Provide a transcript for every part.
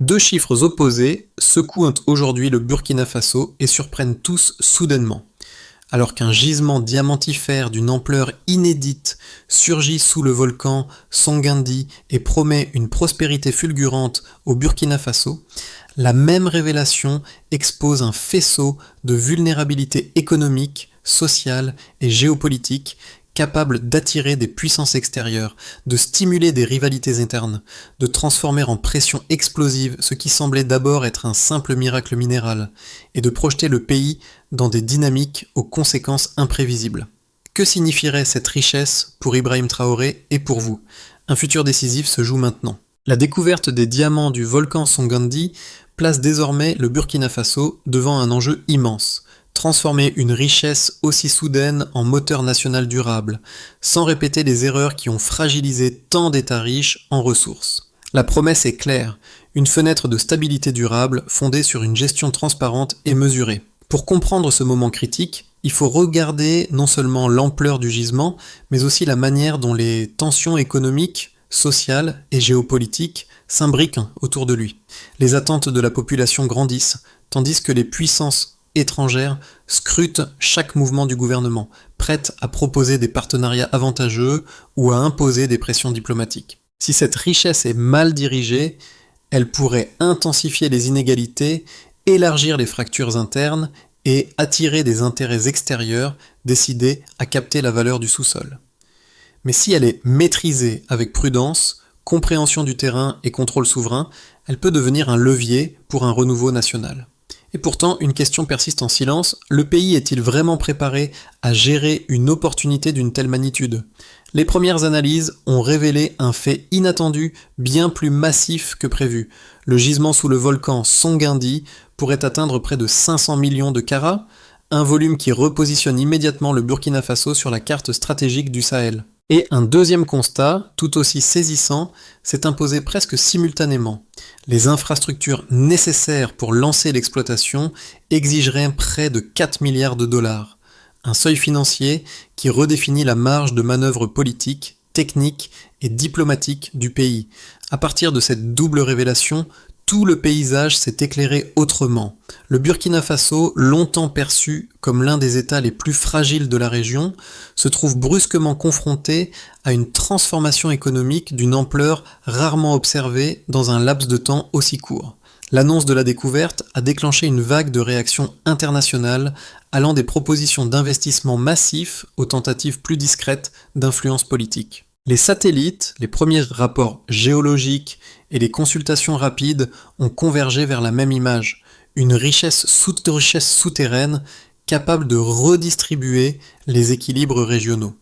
Deux chiffres opposés secouent aujourd'hui le Burkina Faso et surprennent tous soudainement. Alors qu'un gisement diamantifère d'une ampleur inédite surgit sous le volcan Sangandi et promet une prospérité fulgurante au Burkina Faso, la même révélation expose un faisceau de vulnérabilité économique, sociale et géopolitique capable d'attirer des puissances extérieures, de stimuler des rivalités internes, de transformer en pression explosive ce qui semblait d'abord être un simple miracle minéral, et de projeter le pays dans des dynamiques aux conséquences imprévisibles. Que signifierait cette richesse pour Ibrahim Traoré et pour vous? Un futur décisif se joue maintenant. La découverte des diamants du volcan Songandi place désormais le Burkina Faso devant un enjeu immense. Transformer une richesse aussi soudaine en moteur national durable, sans répéter les erreurs qui ont fragilisé tant d'États riches en ressources. La promesse est claire, une fenêtre de stabilité durable fondée sur une gestion transparente et mesurée. Pour comprendre ce moment critique, il faut regarder non seulement l'ampleur du gisement, mais aussi la manière dont les tensions économiques, sociales et géopolitiques s'imbriquent autour de lui. Les attentes de la population grandissent, tandis que les puissances étrangères scrutent chaque mouvement du gouvernement, prêtes à proposer des partenariats avantageux ou à imposer des pressions diplomatiques. Si cette richesse est mal dirigée, elle pourrait intensifier les inégalités, élargir les fractures internes et attirer des intérêts extérieurs décidés à capter la valeur du sous-sol. Mais si elle est maîtrisée avec prudence, compréhension du terrain et contrôle souverain, elle peut devenir un levier pour un renouveau national. Et pourtant, une question persiste en silence, le pays est-il vraiment préparé à gérer une opportunité d'une telle magnitude? Les premières analyses ont révélé un fait inattendu, bien plus massif que prévu. Le gisement sous le volcan Songandi pourrait atteindre près de 500 millions de carats, un volume qui repositionne immédiatement le Burkina Faso sur la carte stratégique du Sahel. Et un deuxième constat, tout aussi saisissant, s'est imposé presque simultanément. Les infrastructures nécessaires pour lancer l'exploitation exigeraient près de 4 milliards de dollars. Un seuil financier qui redéfinit la marge de manœuvre politique, technique et diplomatique du pays. À partir de cette double révélation, tout le paysage s'est éclairé autrement. Le Burkina Faso, longtemps perçu comme l'un des États les plus fragiles de la région, se trouve brusquement confronté à une transformation économique d'une ampleur rarement observée dans un laps de temps aussi court. L'annonce de la découverte a déclenché une vague de réactions internationales allant des propositions d'investissement massifs aux tentatives plus discrètes d'influence politique. Les satellites, les premiers rapports géologiques et les consultations rapides ont convergé vers la même image, une richesse souterraine capable de redistribuer les équilibres régionaux.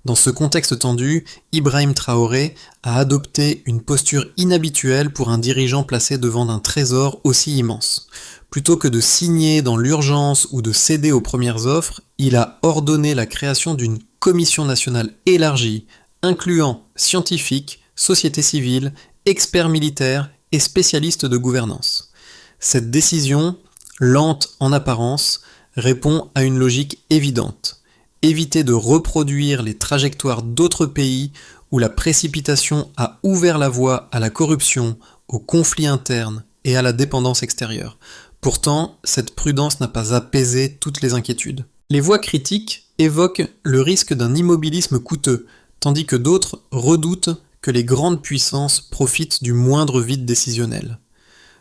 Dans ce contexte tendu, Ibrahim Traoré a adopté une posture inhabituelle pour un dirigeant placé devant un trésor aussi immense. Plutôt que de signer dans l'urgence ou de céder aux premières offres, il a ordonné la création d'une commission nationale élargie, incluant scientifiques, société civile, experts militaires et spécialistes de gouvernance. Cette décision, lente en apparence, répond à une logique évidente. Éviter de reproduire les trajectoires d'autres pays où la précipitation a ouvert la voie à la corruption, aux conflits internes et à la dépendance extérieure. Pourtant, cette prudence n'a pas apaisé toutes les inquiétudes. Les voix critiques évoquent le risque d'un immobilisme coûteux, tandis que d'autres redoutent que les grandes puissances profitent du moindre vide décisionnel.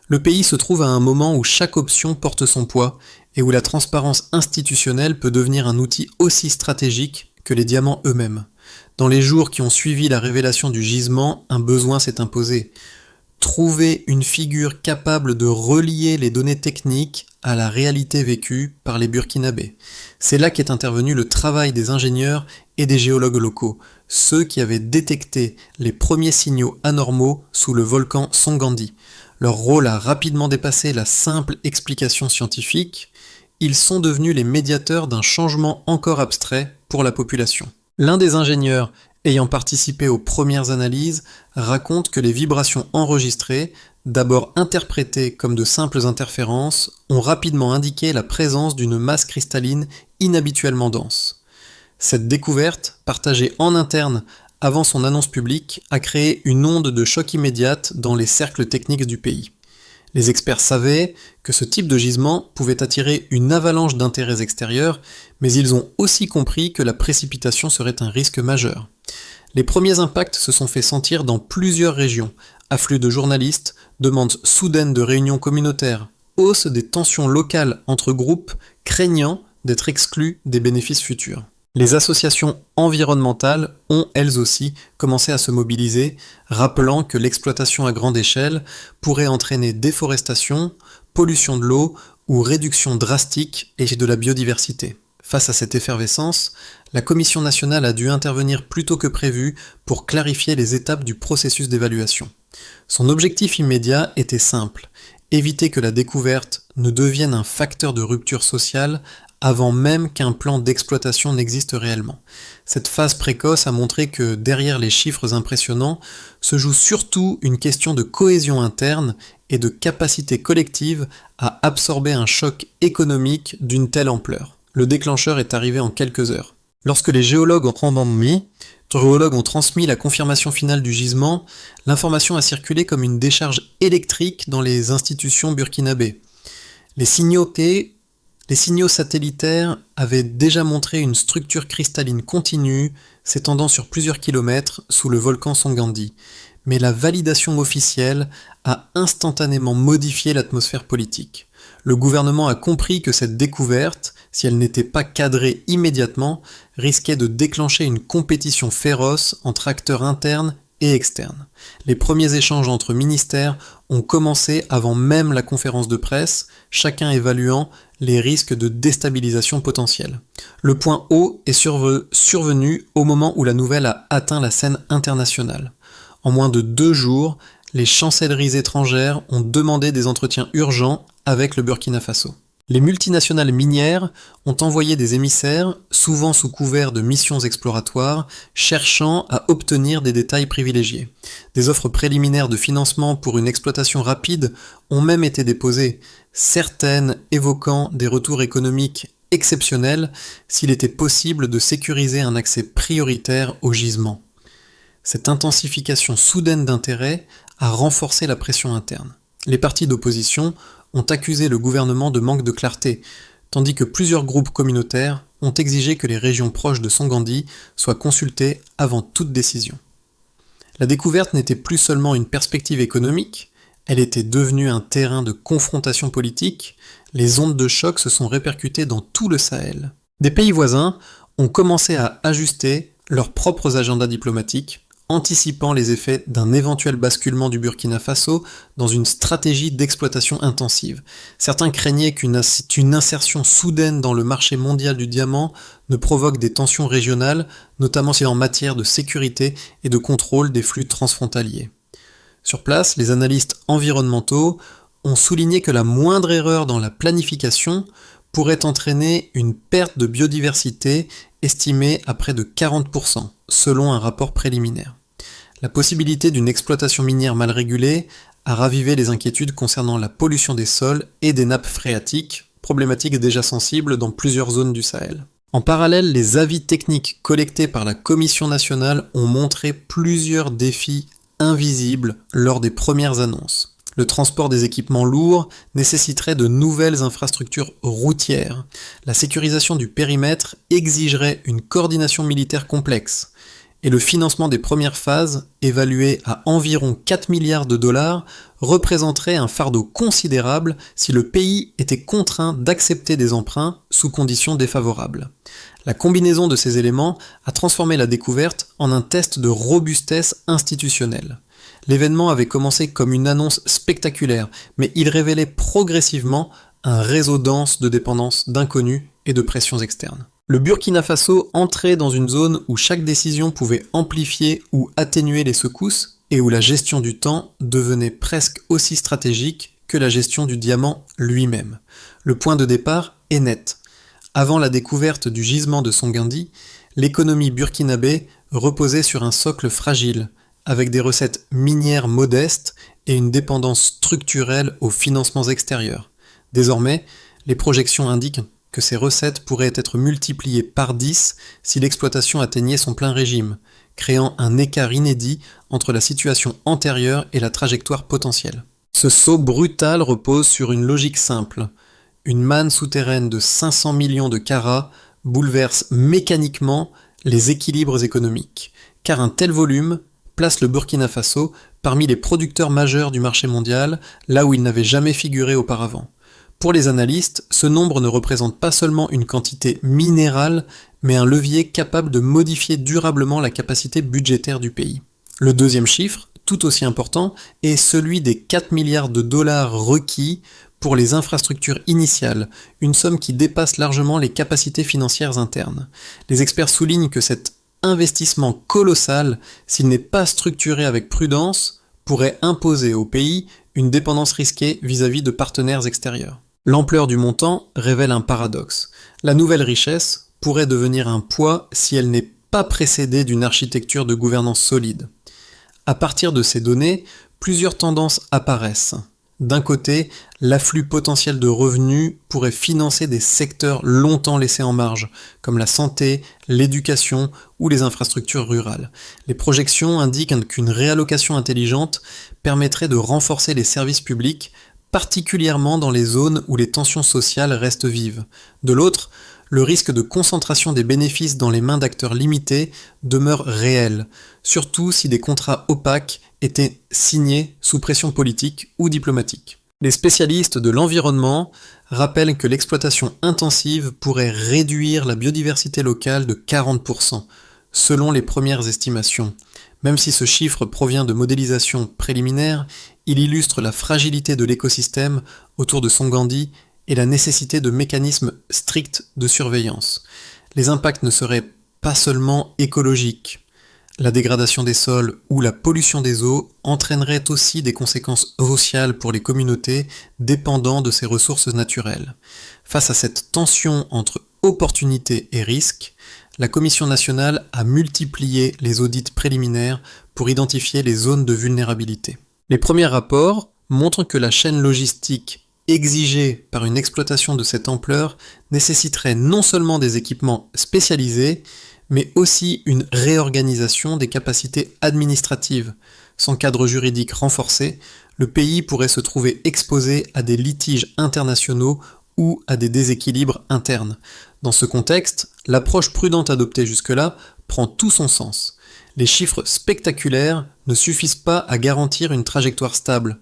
Le pays se trouve à un moment où chaque option porte son poids et où la transparence institutionnelle peut devenir un outil aussi stratégique que les diamants eux-mêmes. Dans les jours qui ont suivi la révélation du gisement, un besoin s'est imposé. Trouver une figure capable de relier les données techniques à la réalité vécue par les Burkinabés. C'est là qu'est intervenu le travail des ingénieurs et des géologues locaux, ceux qui avaient détecté les premiers signaux anormaux sous le volcan Songandi. Leur rôle a rapidement dépassé la simple explication scientifique, ils sont devenus les médiateurs d'un changement encore abstrait pour la population. L'un des ingénieurs ayant participé aux premières analyses raconte que les vibrations enregistrées, d'abord interprétées comme de simples interférences, ont rapidement indiqué la présence d'une masse cristalline inhabituellement dense. Cette découverte, partagée en interne avant son annonce publique, a créé une onde de choc immédiate dans les cercles techniques du pays. Les experts savaient que ce type de gisement pouvait attirer une avalanche d'intérêts extérieurs, mais ils ont aussi compris que la précipitation serait un risque majeur. Les premiers impacts se sont fait sentir dans plusieurs régions. Afflux de journalistes, demandes soudaines de réunions communautaires, hausse des tensions locales entre groupes, craignant d'être exclus des bénéfices futurs. Les associations environnementales ont elles aussi commencé à se mobiliser, rappelant que l'exploitation à grande échelle pourrait entraîner déforestation, pollution de l'eau ou réduction drastique de la biodiversité. Face à cette effervescence, la Commission nationale a dû intervenir plus tôt que prévu pour clarifier les étapes du processus d'évaluation. Son objectif immédiat était simple, éviter que la découverte ne devienne un facteur de rupture sociale avant même qu'un plan d'exploitation n'existe réellement. Cette phase précoce a montré que derrière les chiffres impressionnants se joue surtout une question de cohésion interne et de capacité collective à absorber un choc économique d'une telle ampleur. Le déclencheur est arrivé en quelques heures. Lorsque les géologues ont transmis la confirmation finale du gisement, l'information a circulé comme une décharge électrique dans les institutions burkinabées. Les signaux satellitaires avaient déjà montré une structure cristalline continue s'étendant sur plusieurs kilomètres sous le volcan Sangandi, mais la validation officielle a instantanément modifié l'atmosphère politique. Le gouvernement a compris que cette découverte, si elle n'était pas cadrée immédiatement, risquait de déclencher une compétition féroce entre acteurs internes et externes. Les premiers échanges entre ministères ont commencé avant même la conférence de presse, chacun évaluant les risques de déstabilisation potentielle. Le point haut est survenu au moment où la nouvelle a atteint la scène internationale. En moins de 2 jours, les chancelleries étrangères ont demandé des entretiens urgents avec le Burkina Faso. Les multinationales minières ont envoyé des émissaires, souvent sous couvert de missions exploratoires, cherchant à obtenir des détails privilégiés. Des offres préliminaires de financement pour une exploitation rapide ont même été déposées, certaines évoquant des retours économiques exceptionnels s'il était possible de sécuriser un accès prioritaire au gisement. Cette intensification soudaine d'intérêt a renforcé la pression interne. Les partis d'opposition ont accusé le gouvernement de manque de clarté, tandis que plusieurs groupes communautaires ont exigé que les régions proches de Sangandi soient consultées avant toute décision. La découverte n'était plus seulement une perspective économique, elle était devenue un terrain de confrontation politique, les ondes de choc se sont répercutées dans tout le Sahel. Des pays voisins ont commencé à ajuster leurs propres agendas diplomatiques, anticipant les effets d'un éventuel basculement du Burkina Faso dans une stratégie d'exploitation intensive. Certains craignaient qu'une insertion soudaine dans le marché mondial du diamant ne provoque des tensions régionales, notamment en matière de sécurité et de contrôle des flux transfrontaliers. Sur place, les analystes environnementaux ont souligné que la moindre erreur dans la planification pourrait entraîner une perte de biodiversité estimée à près de 40%, selon un rapport préliminaire. La possibilité d'une exploitation minière mal régulée a ravivé les inquiétudes concernant la pollution des sols et des nappes phréatiques, problématiques déjà sensibles dans plusieurs zones du Sahel. En parallèle, les avis techniques collectés par la Commission nationale ont montré plusieurs défis invisibles lors des premières annonces. Le transport des équipements lourds nécessiterait de nouvelles infrastructures routières. La sécurisation du périmètre exigerait une coordination militaire complexe. Et le financement des premières phases, évalué à environ 4 milliards de dollars, représenterait un fardeau considérable si le pays était contraint d'accepter des emprunts sous conditions défavorables. La combinaison de ces éléments a transformé la découverte en un test de robustesse institutionnelle. L'événement avait commencé comme une annonce spectaculaire, mais il révélait progressivement un réseau dense de dépendance d'inconnus et de pressions externes. Le Burkina Faso entrait dans une zone où chaque décision pouvait amplifier ou atténuer les secousses et où la gestion du temps devenait presque aussi stratégique que la gestion du diamant lui-même. Le point de départ est net. Avant la découverte du gisement de Sangandi, l'économie burkinabé reposait sur un socle fragile, avec des recettes minières modestes et une dépendance structurelle aux financements extérieurs. Désormais, les projections indiquent que ces recettes pourraient être multipliées par 10 si l'exploitation atteignait son plein régime, créant un écart inédit entre la situation antérieure et la trajectoire potentielle. Ce saut brutal repose sur une logique simple. Une manne souterraine de 500 millions de carats bouleverse mécaniquement les équilibres économiques, car un tel volume place le Burkina Faso parmi les producteurs majeurs du marché mondial, là où il n'avait jamais figuré auparavant. Pour les analystes, ce nombre ne représente pas seulement une quantité minérale, mais un levier capable de modifier durablement la capacité budgétaire du pays. Le deuxième chiffre, tout aussi important, est celui des 4 milliards de dollars requis pour les infrastructures initiales, une somme qui dépasse largement les capacités financières internes. Les experts soulignent que cet investissement colossal, s'il n'est pas structuré avec prudence, pourrait imposer au pays une dépendance risquée vis-à-vis de partenaires extérieurs. L'ampleur du montant révèle un paradoxe. La nouvelle richesse pourrait devenir un poids si elle n'est pas précédée d'une architecture de gouvernance solide. À partir de ces données, plusieurs tendances apparaissent. D'un côté, l'afflux potentiel de revenus pourrait financer des secteurs longtemps laissés en marge, comme la santé, l'éducation ou les infrastructures rurales. Les projections indiquent qu'une réallocation intelligente permettrait de renforcer les services publics, particulièrement dans les zones où les tensions sociales restent vives. De l'autre, le risque de concentration des bénéfices dans les mains d'acteurs limités demeure réel, surtout si des contrats opaques étaient signés sous pression politique ou diplomatique. Les spécialistes de l'environnement rappellent que l'exploitation intensive pourrait réduire la biodiversité locale de 40%, selon les premières estimations. Même si ce chiffre provient de modélisations préliminaires, il illustre la fragilité de l'écosystème autour de Songandi et la nécessité de mécanismes stricts de surveillance. Les impacts ne seraient pas seulement écologiques. La dégradation des sols ou la pollution des eaux entraînerait aussi des conséquences sociales pour les communautés dépendant de ces ressources naturelles. Face à cette tension entre opportunités et risques, la Commission nationale a multiplié les audits préliminaires pour identifier les zones de vulnérabilité. Les premiers rapports montrent que la chaîne logistique exigée par une exploitation de cette ampleur nécessiterait non seulement des équipements spécialisés, mais aussi une réorganisation des capacités administratives. Sans cadre juridique renforcé, le pays pourrait se trouver exposé à des litiges internationaux ou à des déséquilibres internes. Dans ce contexte, l'approche prudente adoptée jusque-là prend tout son sens. Les chiffres spectaculaires ne suffisent pas à garantir une trajectoire stable.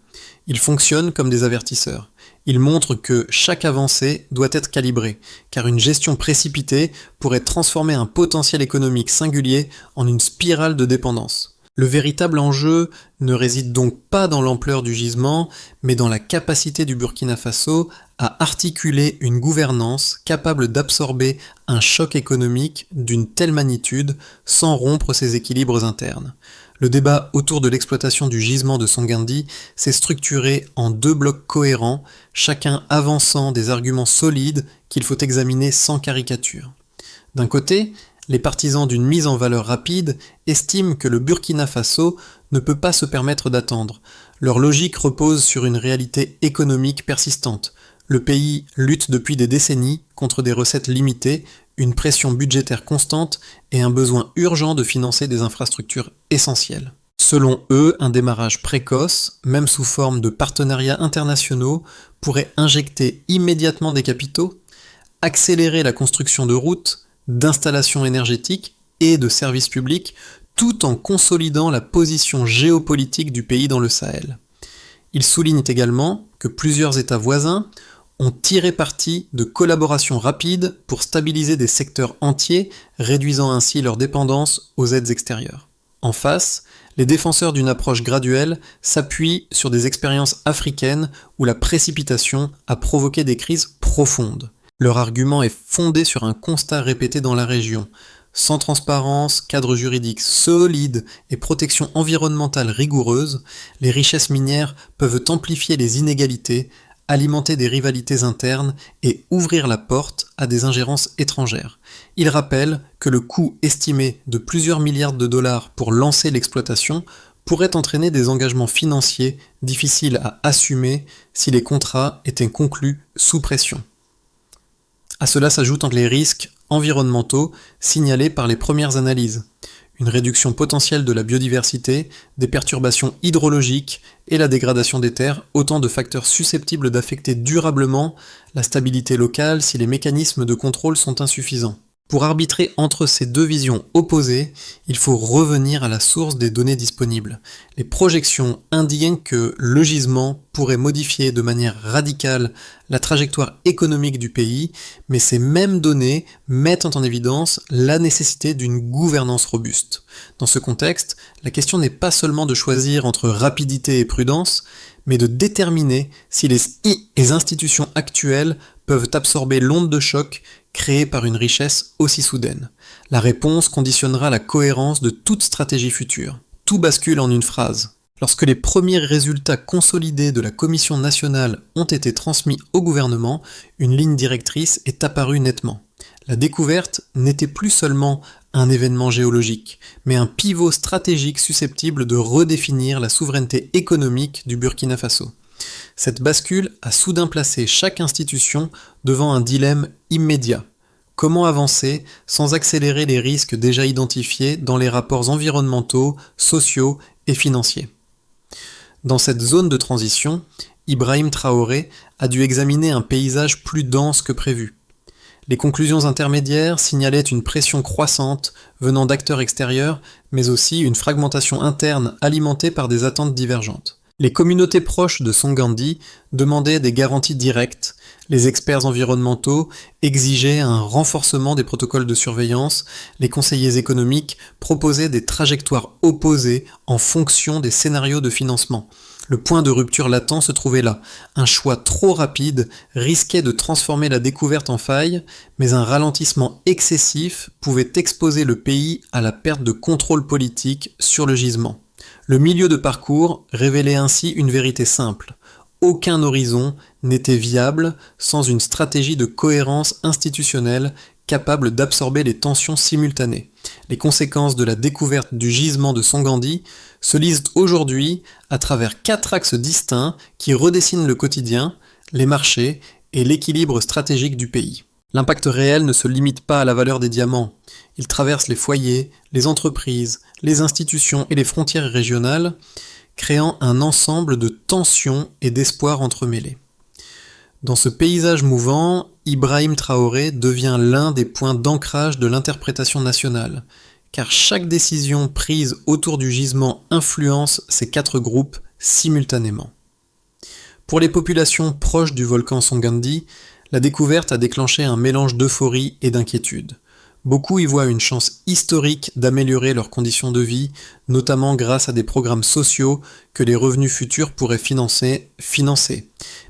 Ils fonctionnent comme des avertisseurs. Ils montrent que chaque avancée doit être calibrée, car une gestion précipitée pourrait transformer un potentiel économique singulier en une spirale de dépendance. Le véritable enjeu ne réside donc pas dans l'ampleur du gisement, mais dans la capacité du Burkina Faso à articuler une gouvernance capable d'absorber un choc économique d'une telle magnitude sans rompre ses équilibres internes. Le débat autour de l'exploitation du gisement de Songandi s'est structuré en deux blocs cohérents, chacun avançant des arguments solides qu'il faut examiner sans caricature. D'un côté, les partisans d'une mise en valeur rapide estiment que le Burkina Faso ne peut pas se permettre d'attendre. Leur logique repose sur une réalité économique persistante. Le pays lutte depuis des décennies contre des recettes limitées, une pression budgétaire constante et un besoin urgent de financer des infrastructures essentielles. Selon eux, un démarrage précoce, même sous forme de partenariats internationaux, pourrait injecter immédiatement des capitaux, accélérer la construction de routes, d'installations énergétiques et de services publics, tout en consolidant la position géopolitique du pays dans le Sahel. Ils soulignent également que plusieurs États voisins ont tiré parti de collaborations rapides pour stabiliser des secteurs entiers, réduisant ainsi leur dépendance aux aides extérieures. En face, les défenseurs d'une approche graduelle s'appuient sur des expériences africaines où la précipitation a provoqué des crises profondes. Leur argument est fondé sur un constat répété dans la région. Sans transparence, cadre juridique solide et protection environnementale rigoureuse, les richesses minières peuvent amplifier les inégalités, alimenter des rivalités internes et ouvrir la porte à des ingérences étrangères. Il rappelle que le coût estimé de plusieurs milliards de dollars pour lancer l'exploitation pourrait entraîner des engagements financiers difficiles à assumer si les contrats étaient conclus sous pression. À cela s'ajoutent les risques environnementaux signalés par les premières analyses. une réduction potentielle de la biodiversité, des perturbations hydrologiques et la dégradation des terres, autant de facteurs susceptibles d'affecter durablement la stabilité locale si les mécanismes de contrôle sont insuffisants. Pour arbitrer entre ces deux visions opposées, il faut revenir à la source des données disponibles. Les projections indiquent que le gisement pourrait modifier de manière radicale la trajectoire économique du pays, mais ces mêmes données mettent en évidence la nécessité d'une gouvernance robuste. Dans ce contexte, la question n'est pas seulement de choisir entre rapidité et prudence, mais de déterminer si les institutions actuelles peuvent absorber l'onde de choc créée par une richesse aussi soudaine. La réponse conditionnera la cohérence de toute stratégie future. Tout bascule en une phrase. Lorsque les premiers résultats consolidés de la Commission nationale ont été transmis au gouvernement, une ligne directrice est apparue nettement. La découverte n'était plus seulement un événement géologique, mais un pivot stratégique susceptible de redéfinir la souveraineté économique du Burkina Faso. Cette bascule a soudain placé chaque institution devant un dilemme immédiat. Comment avancer sans accélérer les risques déjà identifiés dans les rapports environnementaux, sociaux et financiers? Dans cette zone de transition, Ibrahim Traoré a dû examiner un paysage plus dense que prévu. Les conclusions intermédiaires signalaient une pression croissante venant d'acteurs extérieurs, mais aussi une fragmentation interne alimentée par des attentes divergentes. Les communautés proches de Songandi demandaient des garanties directes, les experts environnementaux exigeaient un renforcement des protocoles de surveillance, les conseillers économiques proposaient des trajectoires opposées en fonction des scénarios de financement. Le point de rupture latent se trouvait là. Un choix trop rapide risquait de transformer la découverte en faille, mais un ralentissement excessif pouvait exposer le pays à la perte de contrôle politique sur le gisement. Le milieu de parcours révélait ainsi une vérité simple. Aucun horizon n'était viable sans une stratégie de cohérence institutionnelle capable d'absorber les tensions simultanées. Les conséquences de la découverte du gisement de Songandi se lisent aujourd'hui à travers 4 axes distincts qui redessinent le quotidien, les marchés et l'équilibre stratégique du pays. L'impact réel ne se limite pas à la valeur des diamants. Il traverse les foyers, les entreprises, les institutions et les frontières régionales, créant un ensemble de tensions et d'espoirs entremêlés. Dans ce paysage mouvant, Ibrahim Traoré devient l'un des points d'ancrage de l'interprétation nationale, car chaque décision prise autour du gisement influence ces 4 groupes simultanément. Pour les populations proches du volcan Songandi, la découverte a déclenché un mélange d'euphorie et d'inquiétude. Beaucoup y voient une chance historique d'améliorer leurs conditions de vie, notamment grâce à des programmes sociaux que les revenus futurs pourraient financer.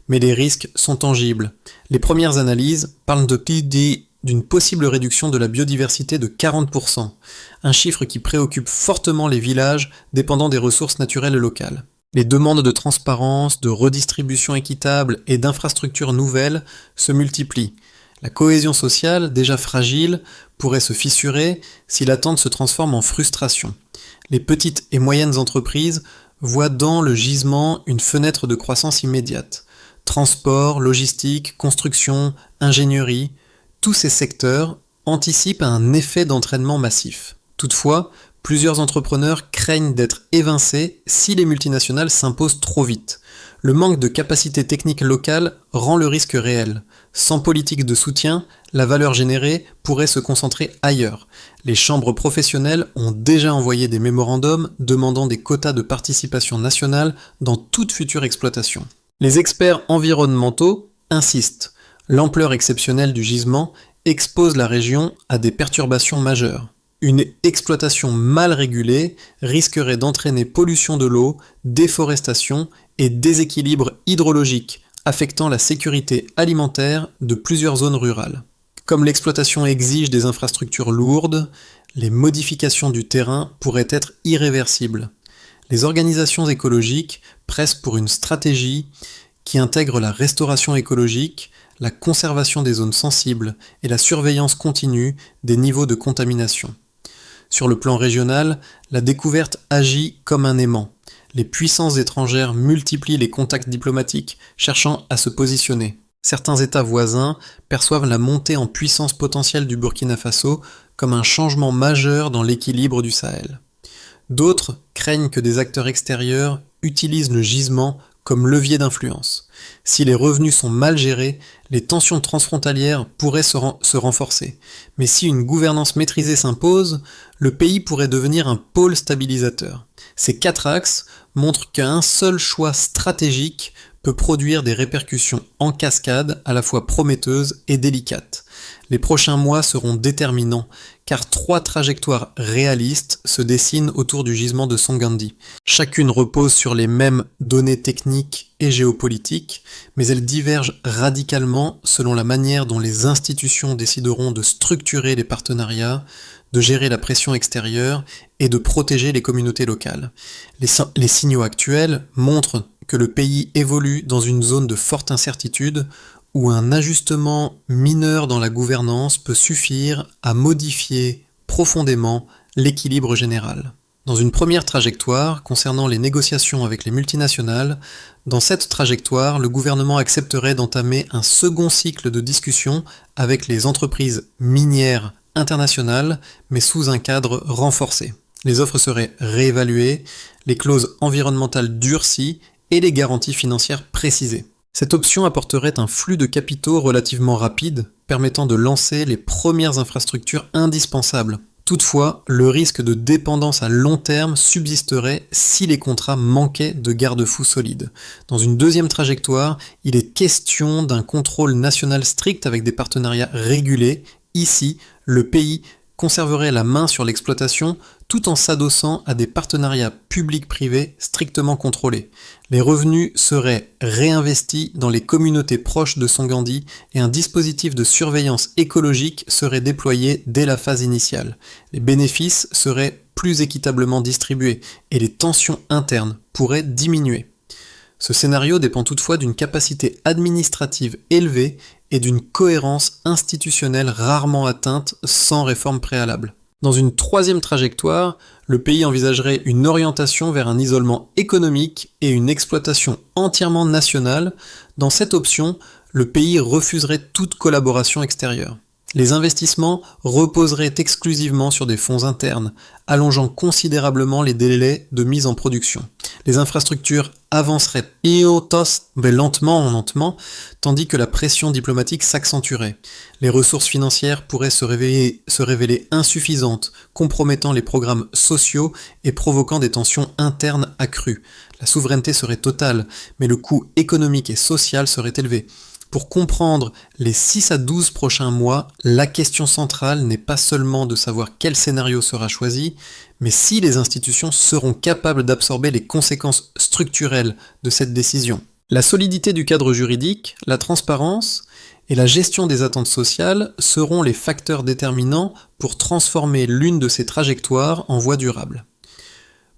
Mais les risques sont tangibles. Les premières analyses parlent d'une possible réduction de la biodiversité de 40%, un chiffre qui préoccupe fortement les villages dépendant des ressources naturelles locales. Les demandes de transparence, de redistribution équitable et d'infrastructures nouvelles se multiplient. La cohésion sociale, déjà fragile, pourrait se fissurer si l'attente se transforme en frustration. Les petites et moyennes entreprises voient dans le gisement une fenêtre de croissance immédiate. Transport, logistique, construction, ingénierie, tous ces secteurs anticipent un effet d'entraînement massif. Toutefois, plusieurs entrepreneurs craignent d'être évincés si les multinationales s'imposent trop vite. Le manque de capacité technique locale rend le risque réel. Sans politique de soutien, la valeur générée pourrait se concentrer ailleurs. Les chambres professionnelles ont déjà envoyé des mémorandums demandant des quotas de participation nationale dans toute future exploitation. Les experts environnementaux insistent. L'ampleur exceptionnelle du gisement expose la région à des perturbations majeures. Une exploitation mal régulée risquerait d'entraîner pollution de l'eau, déforestation et déséquilibre hydrologique, affectant la sécurité alimentaire de plusieurs zones rurales. Comme l'exploitation exige des infrastructures lourdes, les modifications du terrain pourraient être irréversibles. Les organisations écologiques pressent pour une stratégie qui intègre la restauration écologique, la conservation des zones sensibles et la surveillance continue des niveaux de contamination. Sur le plan régional, la découverte agit comme un aimant. Les puissances étrangères multiplient les contacts diplomatiques, cherchant à se positionner. Certains États voisins perçoivent la montée en puissance potentielle du Burkina Faso comme un changement majeur dans l'équilibre du Sahel. D'autres craignent que des acteurs extérieurs utilisent le gisement comme levier d'influence. Si les revenus sont mal gérés, les tensions transfrontalières pourraient se renforcer. Mais si une gouvernance maîtrisée s'impose, le pays pourrait devenir un pôle stabilisateur. Ces 4 axes montrent qu'un seul choix stratégique peut produire des répercussions en cascade à la fois prometteuses et délicates. Les prochains mois seront déterminants, car 3 trajectoires réalistes se dessinent autour du gisement de Songandi. Chacune repose sur les mêmes données techniques et géopolitiques, mais elles divergent radicalement selon la manière dont les institutions décideront de structurer les partenariats, de gérer la pression extérieure et de protéger les communautés locales. Les signaux actuels montrent que le pays évolue dans une zone de forte incertitude où un ajustement mineur dans la gouvernance peut suffire à modifier profondément l'équilibre général. Dans une première trajectoire concernant les négociations avec les multinationales, dans cette trajectoire, le gouvernement accepterait d'entamer un second cycle de discussion avec les entreprises minières internationales, mais sous un cadre renforcé. Les offres seraient réévaluées, les clauses environnementales durcies et les garanties financières précisées. Cette option apporterait un flux de capitaux relativement rapide, permettant de lancer les premières infrastructures indispensables. Toutefois, le risque de dépendance à long terme subsisterait si les contrats manquaient de garde-fous solides. Dans une deuxième trajectoire, il est question d'un contrôle national strict avec des partenariats régulés. Ici, le pays conserverait la main sur l'exploitation tout en s'adossant à des partenariats publics-privés strictement contrôlés. Les revenus seraient réinvestis dans les communautés proches de Songandi et un dispositif de surveillance écologique serait déployé dès la phase initiale. Les bénéfices seraient plus équitablement distribués et les tensions internes pourraient diminuer. Ce scénario dépend toutefois d'une capacité administrative élevée et d'une cohérence institutionnelle rarement atteinte sans réforme préalable. Dans une troisième trajectoire, le pays envisagerait une orientation vers un isolement économique et une exploitation entièrement nationale. Dans cette option, le pays refuserait toute collaboration extérieure. Les investissements reposeraient exclusivement sur des fonds internes, allongeant considérablement les délais de mise en production. Les infrastructures avanceraient lentement, tandis que la pression diplomatique s'accentuerait. Les ressources financières pourraient se révéler insuffisantes, compromettant les programmes sociaux et provoquant des tensions internes accrues. La souveraineté serait totale, mais le coût économique et social serait élevé. Pour comprendre les 6 à 12 prochains mois, la question centrale n'est pas seulement de savoir quel scénario sera choisi, mais si les institutions seront capables d'absorber les conséquences structurelles de cette décision. La solidité du cadre juridique, la transparence et la gestion des attentes sociales seront les facteurs déterminants pour transformer l'une de ces trajectoires en voie durable.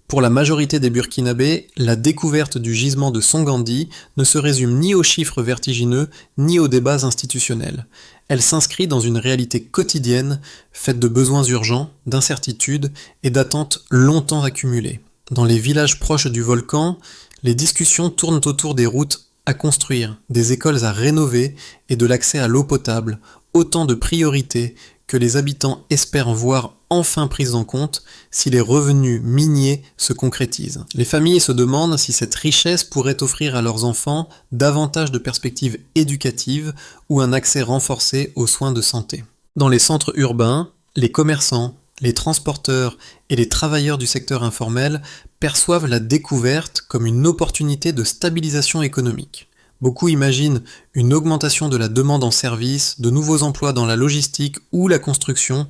Pour la majorité des Burkinabés, la découverte du gisement de Songandi ne se résume ni aux chiffres vertigineux, ni aux débats institutionnels. Elle s'inscrit dans une réalité quotidienne, faite de besoins urgents, d'incertitudes et d'attentes longtemps accumulées. Dans les villages proches du volcan, les discussions tournent autour des routes à construire, des écoles à rénover et de l'accès à l'eau potable, autant de priorités que les habitants espèrent voir enfin prises en compte si les revenus miniers se concrétisent. Les familles se demandent si cette richesse pourrait offrir à leurs enfants davantage de perspectives éducatives ou un accès renforcé aux soins de santé. Dans les centres urbains, les commerçants, les transporteurs et les travailleurs du secteur informel perçoivent la découverte comme une opportunité de stabilisation économique. Beaucoup imaginent une augmentation de la demande en services, de nouveaux emplois dans la logistique ou la construction,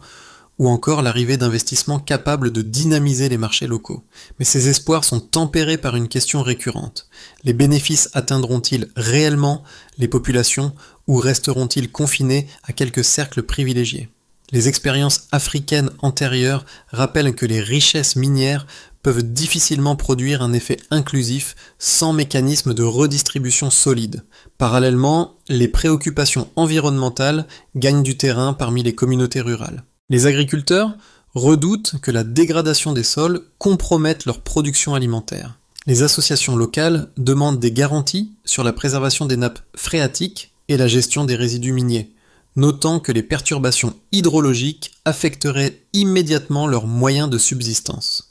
ou encore l'arrivée d'investissements capables de dynamiser les marchés locaux. Mais ces espoirs sont tempérés par une question récurrente. Les bénéfices atteindront-ils réellement les populations ou resteront-ils confinés à quelques cercles privilégiés ? Les expériences africaines antérieures rappellent que les richesses minières peuvent difficilement produire un effet inclusif sans mécanisme de redistribution solide. Parallèlement, les préoccupations environnementales gagnent du terrain parmi les communautés rurales. Les agriculteurs redoutent que la dégradation des sols compromette leur production alimentaire. Les associations locales demandent des garanties sur la préservation des nappes phréatiques et la gestion des résidus miniers. notant que les perturbations hydrologiques affecteraient immédiatement leurs moyens de subsistance.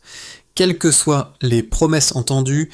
Quelles que soient les promesses entendues,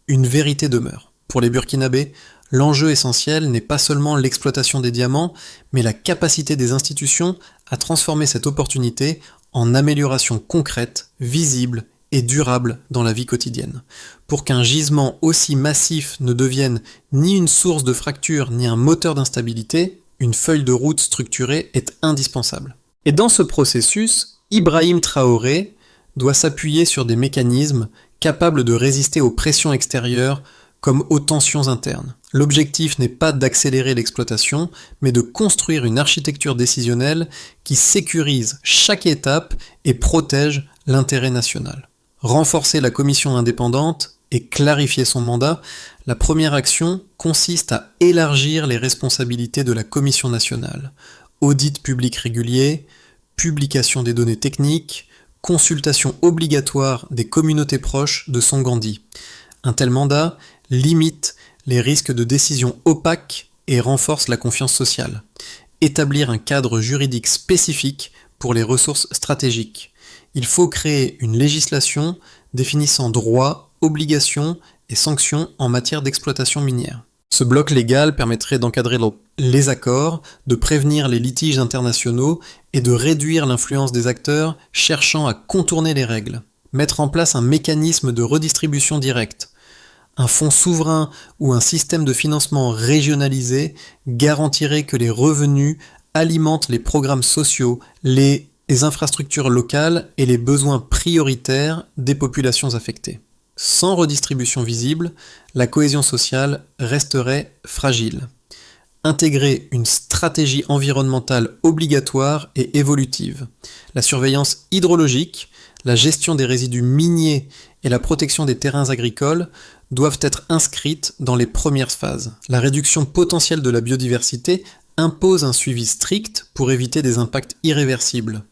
une vérité demeure. Pour les Burkinabés, l'enjeu essentiel n'est pas seulement l'exploitation des diamants, mais la capacité des institutions à transformer cette opportunité en amélioration concrète, visible et durable dans la vie quotidienne. Pour qu'un gisement aussi massif ne devienne ni une source de fracture ni un moteur d'instabilité, une feuille de route structurée est indispensable. Et dans ce processus, Ibrahim Traoré doit s'appuyer sur des mécanismes capables de résister aux pressions extérieures comme aux tensions internes. L'objectif n'est pas d'accélérer l'exploitation, mais de construire une architecture décisionnelle qui sécurise chaque étape et protège l'intérêt national. Renforcer la commission indépendante et clarifier son mandat, la première action consiste à élargir les responsabilités de la commission nationale. Audit public régulier, publication des données techniques, consultation obligatoire des communautés proches de Songandi. Un tel mandat limite les risques de décisions opaques et renforce la confiance sociale. Établir un cadre juridique spécifique pour les ressources stratégiques. Il faut créer une législation définissant droits, obligations et sanctions en matière d'exploitation minière. Ce bloc légal permettrait d'encadrer les accords, de prévenir les litiges internationaux et de réduire l'influence des acteurs cherchant à contourner les règles. Mettre en place un mécanisme de redistribution directe. Un fonds souverain ou un système de financement régionalisé garantirait que les revenus alimentent les programmes sociaux, les infrastructures locales et les besoins prioritaires des populations affectées. Sans redistribution visible, la cohésion sociale resterait fragile. Intégrer une stratégie environnementale obligatoire et évolutive. La surveillance hydrologique, la gestion des résidus miniers et la protection des terrains agricoles doivent être inscrites dans les premières phases. La réduction potentielle de la biodiversité impose un suivi strict pour éviter des impacts irréversibles.